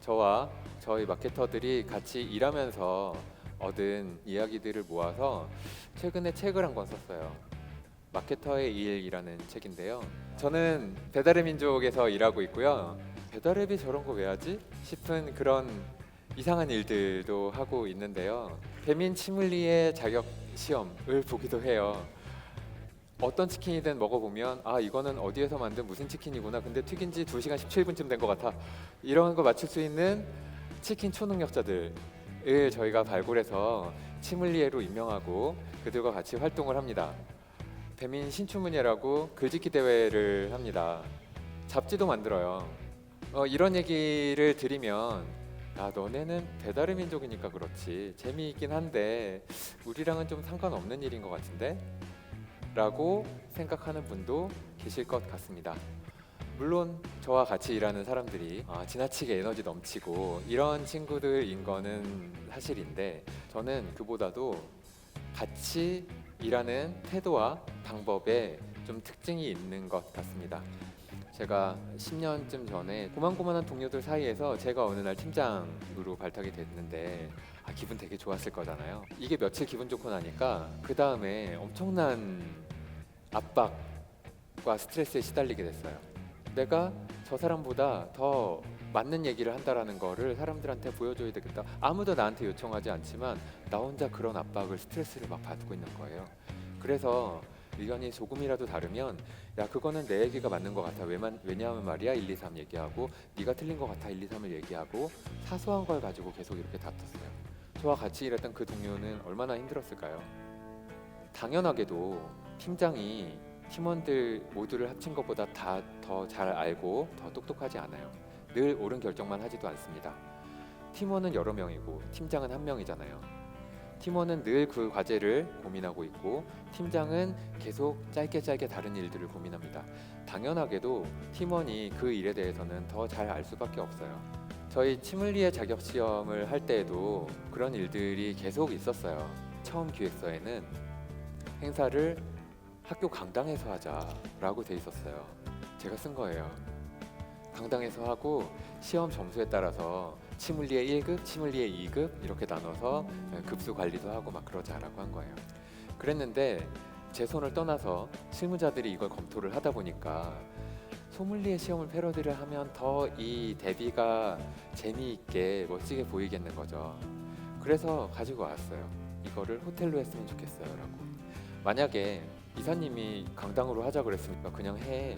저와 저희 마케터들이 같이 일하면서 얻은 이야기들을 모아서 최근에 책을 한 권 썼어요. 마케터의 일이라는 책인데요. 저는 배달의 민족에서 일하고 있고요. 배달앱이 저런 거 왜 하지? 싶은 그런 이상한 일들도 하고 있는데요. 배민 치믈리에 자격 시험을 보기도 해요. 어떤 치킨이든 먹어보면 아 이거는 어디에서 만든 무슨 치킨이구나. 근데 튀긴 지 2시간 17분쯤 된 것 같아. 이런 거 맞출 수 있는 치킨 초능력자들을 저희가 발굴해서 치믈리에로 임명하고 그들과 같이 활동을 합니다. 배민 신춘문예라고 글짓기 대회를 합니다. 잡지도 만들어요. 이런 얘기를 드리면 아 너네는 배달의 민족이니까 그렇지 재미있긴 한데 우리랑은 좀 상관없는 일인 것 같은데? 라고 생각하는 분도 계실 것 같습니다. 물론 저와 같이 일하는 사람들이 지나치게 에너지 넘치고 이런 친구들인 거는 사실인데 저는 그보다도 같이 일하는 태도와 방법에 좀 특징이 있는 것 같습니다. 제가 10년쯤 전에 고만고만한 동료들 사이에서 제가 어느 날 팀장으로 발탁이 됐는데 기분 되게 좋았을 거잖아요. 이게 며칠 기분 좋고 나니까 그 다음에 엄청난 압박과 스트레스에 시달리게 됐어요. 내가 저 사람보다 더 맞는 얘기를 한다라는 거를 사람들한테 보여줘야 되겠다. 아무도 나한테 요청하지 않지만 나 혼자 그런 압박을 스트레스를 막 받고 있는 거예요. 그래서 의견이 조금이라도 다르면 야 그거는 내 얘기가 맞는 것 같아. 왜냐하면 말이야 1, 2, 3 얘기하고 네가 틀린 것 같아 1, 2, 3을 얘기하고 사소한 걸 가지고 계속 이렇게 다퉜어요. 저와 같이 일했던 그 동료는 얼마나 힘들었을까요? 당연하게도 팀장이 팀원들 모두를 합친 것보다 다 더 잘 알고 더 똑똑하지 않아요. 늘 옳은 결정만 하지도 않습니다. 팀원은 여러 명이고 팀장은 한 명이잖아요. 팀원은 늘 그 과제를 고민하고 있고 팀장은 계속 짧게 다른 일들을 고민합니다. 당연하게도 팀원이 그 일에 대해서는 더 잘 알 수밖에 없어요. 저희 치믈리에 자격 시험을 할 때에도 그런 일들이 계속 있었어요. 처음 기획서에는 행사를 학교 강당에서 하자라고 돼 있었어요. 제가 쓴 거예요. 강당에서 하고 시험 점수에 따라서 치믈리에 1급, 치믈리에 2급 이렇게 나눠서 급수 관리도 하고 막 그러자라고 한 거예요. 그랬는데 제 손을 떠나서 실무자들이 이걸 검토를 하다 보니까 소믈리에 시험을 패러디를 하면 더 이 대비가 재미있게 멋지게 보이겠는 거죠. 그래서 가지고 왔어요. 이거를 호텔로 했으면 좋겠어요 라고. 만약에 이사님이 강당으로 하자 그랬으니까 그냥 해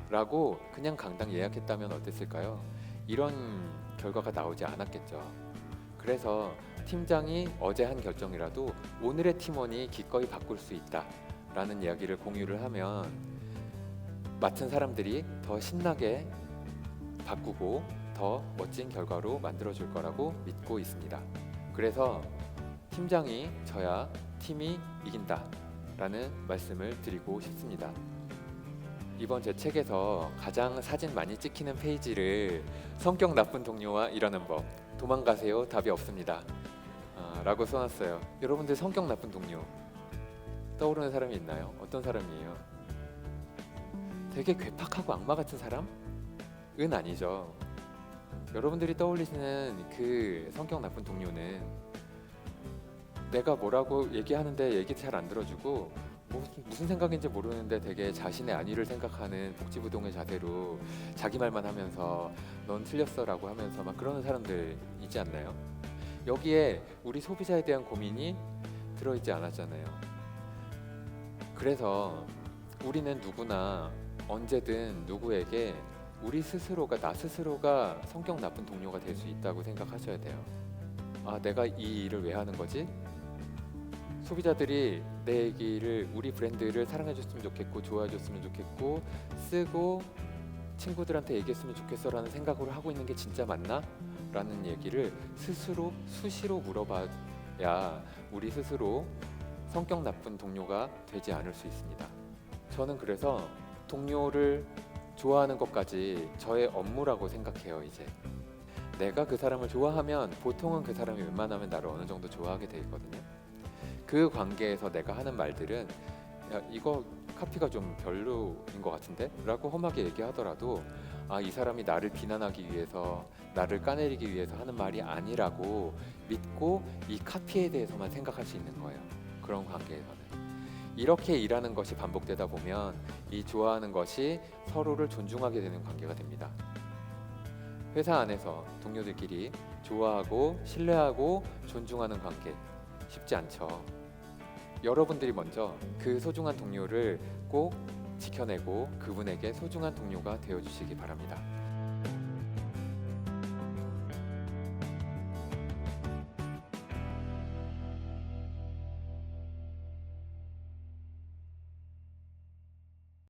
라고 그냥 강당 예약했다면 어땠을까요? 이런 결과가 나오지 않았겠죠. 그래서 팀장이 어제 한 결정이라도 오늘의 팀원이 기꺼이 바꿀 수 있다 라는 이야기를 공유를 하면 맡은 사람들이 더 신나게 바꾸고 더 멋진 결과로 만들어줄 거라고 믿고 있습니다. 그래서 팀장이 져야 팀이 이긴다 라는 말씀을 드리고 싶습니다. 이번 제 책에서 가장 사진 많이 찍히는 페이지를 성격 나쁜 동료와 일하는 법 도망가세요 답이 없습니다 라고 써놨어요. 여러분들 성격 나쁜 동료 떠오르는 사람이 있나요? 어떤 사람이에요? 되게 괴팍하고 악마 같은 사람은 아니죠. 여러분들이 떠올리시는 그 성격 나쁜 동료는 내가 뭐라고 얘기하는데 얘기 잘 안 들어주고 무슨 생각인지 모르는데 되게 자신의 안위를 생각하는 복지부동의 자세로 자기 말만 하면서 넌 틀렸어 라고 하면서 막 그러는 사람들 있지 않나요? 여기에 우리 소비자에 대한 고민이 들어있지 않았잖아요. 그래서 우리는 누구나 언제든 누구에게 나 스스로가 성격 나쁜 동료가 될 수 있다고 생각하셔야 돼요. 내가 이 일을 왜 하는 거지? 소비자들이 내 얘기를 우리 브랜드를 사랑해줬으면 좋겠고 좋아해줬으면 좋겠고 쓰고 친구들한테 얘기했으면 좋겠어라는 생각으로 하고 있는 게 진짜 맞나? 라는 얘기를 스스로 수시로 물어봐야 우리 스스로 성격 나쁜 동료가 되지 않을 수 있습니다. 저는 그래서 동료를 좋아하는 것까지 저의 업무라고 생각해요. 이제 내가 그 사람을 좋아하면 보통은 그 사람이 웬만하면 나를 어느 정도 좋아하게 돼 있거든요. 그 관계에서 내가 하는 말들은 야 이거 카피가 좀 별로인 것 같은데? 라고 험하게 얘기하더라도 아, 이 사람이 나를 비난하기 위해서, 나를 까내리기 위해서 하는 말이 아니라고 믿고 이 카피에 대해서만 생각할 수 있는 거예요. 그런 관계에서는. 이렇게 일하는 것이 반복되다 보면 이 좋아하는 것이 서로를 존중하게 되는 관계가 됩니다. 회사 안에서 동료들끼리 좋아하고 신뢰하고 존중하는 관계 쉽지 않죠. 여러분들이 먼저 그 소중한 동료를 꼭 지켜내고 그분에게 소중한 동료가 되어주시기 바랍니다.